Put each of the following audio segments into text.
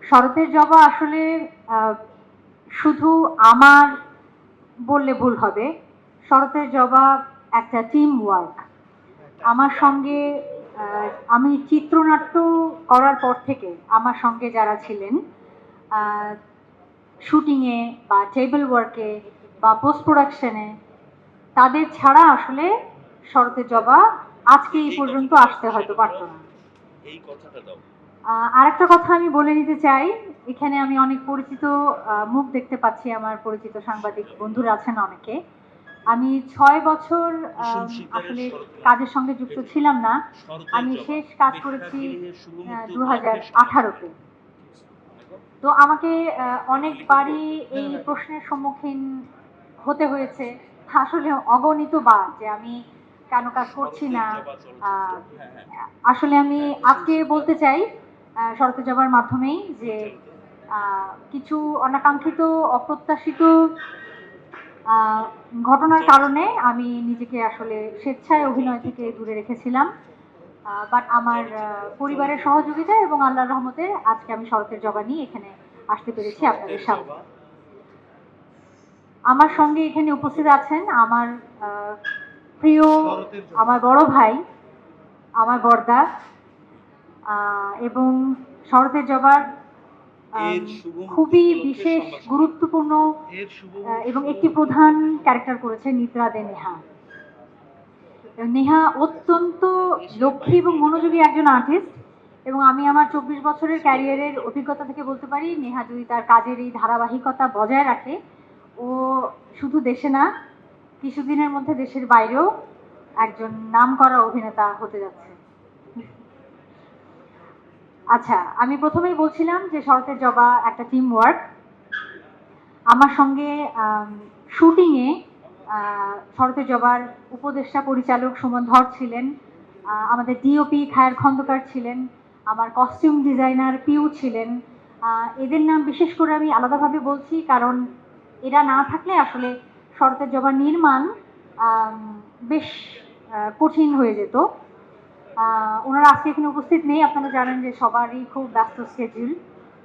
শরতের জবা আসলে শুধু আমার বললে ভুল হবে। শরতের জবা একটা টিম ওয়ার্ক। আমার সঙ্গে আমি চিত্রনাট্য করার পর থেকে আমার সঙ্গে যারা ছিলেন শুটিংয়ে বা টেবিল ওয়ার্কে বা পোস্ট প্রোডাকশনে, তাদের ছাড়া আসলে শরতের জবা আজকে এই পর্যন্ত আসতে হয়তো পারতো না। এই কথাটা দাও। আরেকটা কথা আমি বলে নিতে চাই, এখানে আমি অনেক পরিচিত মুখ দেখতে পাচ্ছি, আমার পরিচিত সাংবাদিক বন্ধুরা আছেন অনেকে। আমি 6 বছর আসলে কাজের সঙ্গে যুক্ত ছিলাম না। আমি শেষ কাজ করেছি 2018-তে। তো আমাকে অনেকবারই এই প্রশ্নের সম্মুখীন হতে হয়েছে, আসলে অগণিত বার, যে আমি কেন কাজ করছি না। আসলে আমি আজকে বলতে চাই শরতের জবার মাধ্যমেই যে কিছু অনাকাঙ্ক্ষিত অপ্রত্যাশিত ঘটনার কারণে আমি নিজেকে আসলে স্বেচ্ছায় অভিনয় থেকে দূরে রেখেছিলাম। বাট আমার পরিবারের সহযোগিতা এবং আল্লাহর রহমতে আজকে আমি শরতের জবা নিয়ে এখানে আসতে পেরেছি আপনাদের সামনে। আমার সঙ্গে এখানে উপস্থিত আছেন আমার প্রিয়, আমার বড় ভাই, আমার বড়দা, এবং শরতের জবার খুবই বিশেষ গুরুত্বপূর্ণ এবং একটি প্রধান ক্যারেক্টার করেছে নিদ্রা দে নেহা। নেহা অত্যন্ত লক্ষ্মী এবং মনোযোগী একজন আর্টিস্ট, এবং আমি আমার 24 বছরের ক্যারিয়ারের অভিজ্ঞতা থেকে বলতে পারি, নেহা যদি তার কাজের এই ধারাবাহিকতা বজায় রাখে, ও শুধু দেশে না, কিছুদিনের মধ্যে দেশের বাইরেও একজন নামকরা অভিনেতা হতে যাচ্ছে। আচ্ছা, আমি প্রথমেই বলছিলাম যে শরতের জবা একটা টিম ওয়ার্ক। আমার সঙ্গে শুটিংয়ে শরতের জবার উপদেষ্টা পরিচালক সুমন ধর ছিলেন, আমাদের ডিওপি খায়ের খন্দকার ছিলেন, আমার কস্টিউম ডিজাইনার পিউ ছিলেন। এদের নাম বিশেষ করে আমি আলাদাভাবে বলছি, কারণ এরা না থাকলে আসলে শরতের জবার নির্মাণ বেশ কঠিন হয়ে যেত। ওনারা আজকে এখানে উপস্থিত নেই, আপনারা জানেন যে সবারই খুব ব্যস্ত স্কেডিউল,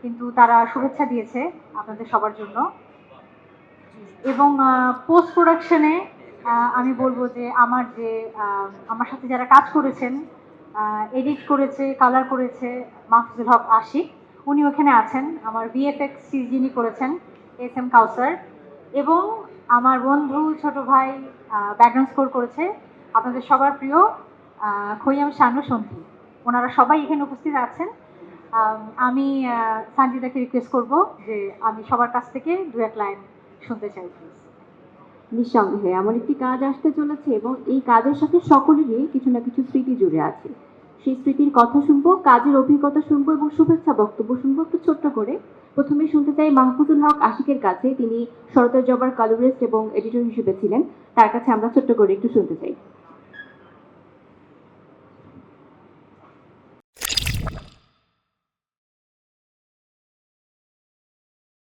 কিন্তু তারা শুভেচ্ছা দিয়েছে আপনাদের সবার জন্য। এবং পোস্ট প্রোডাকশনে আমি বলবো যে আমার সাথে যারা কাজ করেছেন, এডিট করেছে, কালার করেছে মাহফুজুল হক আশিক, উনি ওখানে আছেন। আমার ভিএফএক্স যিনি করেছেন SM কাউসার, এবং আমার বন্ধু ছোট ভাই ব্যাকগ্রাউন্ড স্কোর করেছে আপনাদের সবার প্রিয় খৈয়াম শানু সন্ধি। ওনারা সবাই এখানে উপস্থিত আছেন। আমি সঞ্জিতাকে রিকোয়েস্ট করব যে আমি সবার কাছ থেকে 2-1 লাইন শুনতে চাই প্লিজ। নিঃসন্দেহে এমন একটি কাজ আসতে চলেছে এবং এই কাজের সাথে সকলেরই কিছু না কিছু স্মৃতি জুড়ে আছে। সেই স্মৃতির কথা শুনবো, কাজের অভিজ্ঞতা শুনবো এবং শুভেচ্ছা বক্তব্য শুনবো একটু ছোট্ট করে। প্রথমে শুনতে চাই মাহফুজুল হক আশিকের কাছে, তিনি শরতের জবার কালারিস্ট এবং এডিটর হিসেবে ছিলেন। তার কাছে আমরা ছোট্ট করে একটু শুনতে চাই।